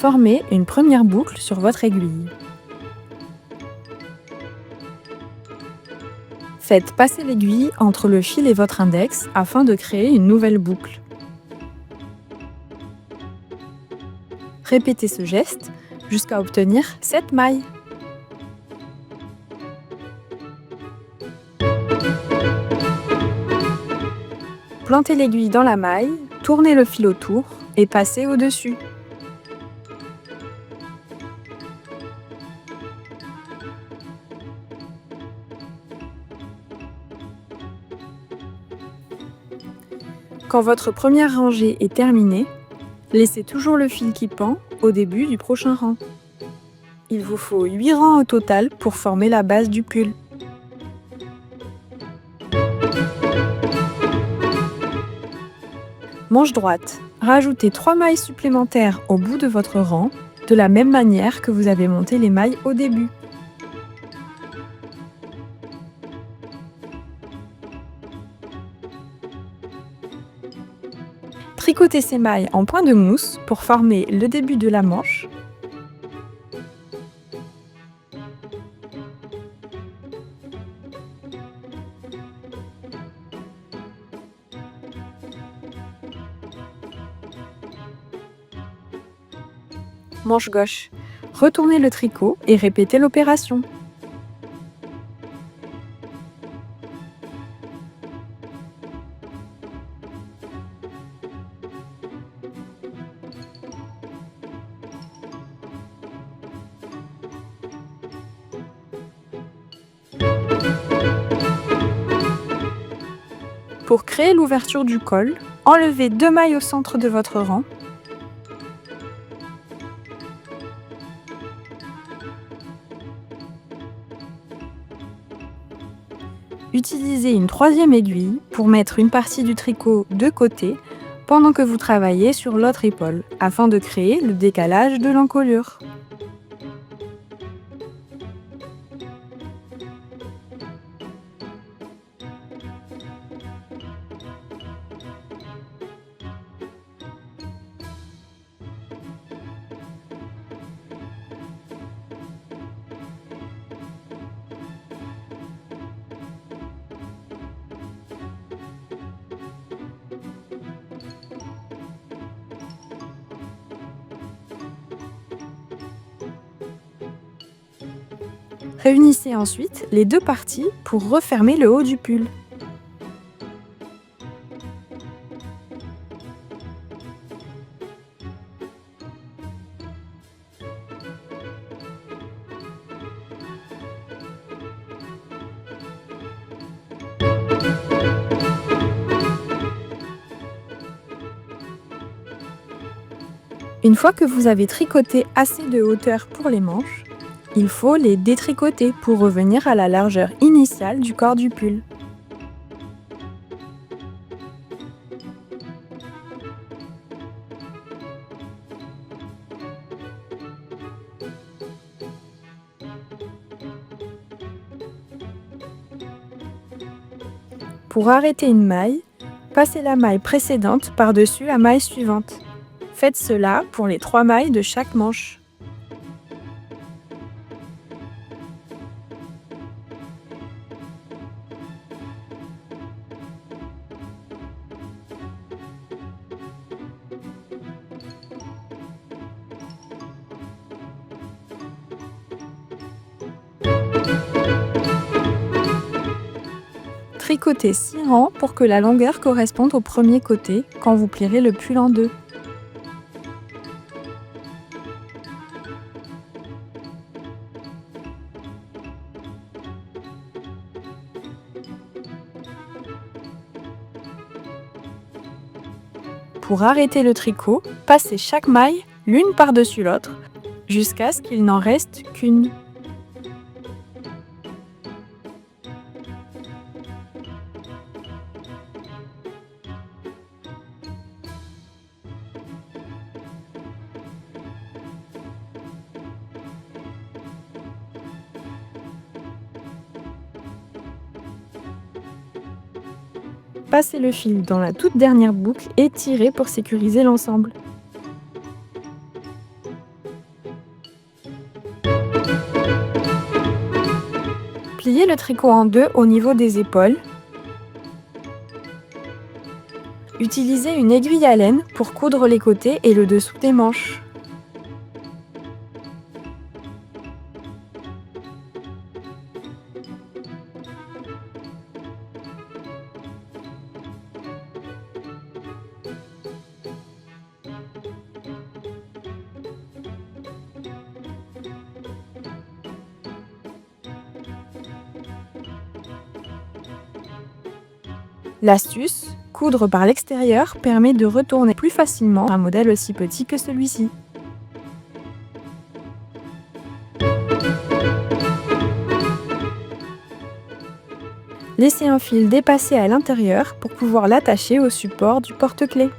former une première boucle sur votre aiguille. Faites passer l'aiguille entre le fil et votre index afin de créer une nouvelle boucle. Répétez ce geste jusqu'à obtenir 7 mailles. Plantez l'aiguille dans la maille, tournez le fil autour et passez au-dessus. Quand votre première rangée est terminée, laissez toujours le fil qui pend au début du prochain rang. Il vous faut 8 rangs au total pour former la base du pull. Manche droite. Rajoutez 3 mailles supplémentaires au bout de votre rang, de la même manière que vous avez monté les mailles au début. Tricotez ces mailles en point de mousse pour former le début de la manche. Manche gauche. Retournez le tricot et répétez l'opération. Pour créer l'ouverture du col, enlevez 2 mailles au centre de votre rang. Utilisez une troisième aiguille pour mettre une partie du tricot de côté pendant que vous travaillez sur l'autre épaule, afin de créer le décalage de l'encolure. Réunissez ensuite les deux parties pour refermer le haut du pull. Une fois que vous avez tricoté assez de hauteur pour les manches, il faut les détricoter pour revenir à la largeur initiale du corps du pull. Pour arrêter une maille, passez la maille précédente par-dessus la maille suivante. Faites cela pour les 3 mailles de chaque manche. Tricotez 6 rangs pour que la longueur corresponde au premier côté quand vous plierez le pull en deux. Pour arrêter le tricot, passez chaque maille l'une par-dessus l'autre jusqu'à ce qu'il n'en reste qu'une. Passez le fil dans la toute dernière boucle et tirez pour sécuriser l'ensemble. Pliez le tricot en deux au niveau des épaules. Utilisez une aiguille à laine pour coudre les côtés et le dessous des manches. L'astuce, coudre par l'extérieur permet de retourner plus facilement un modèle aussi petit que celui-ci. Laissez un fil dépasser à l'intérieur pour pouvoir l'attacher au support du porte-clés.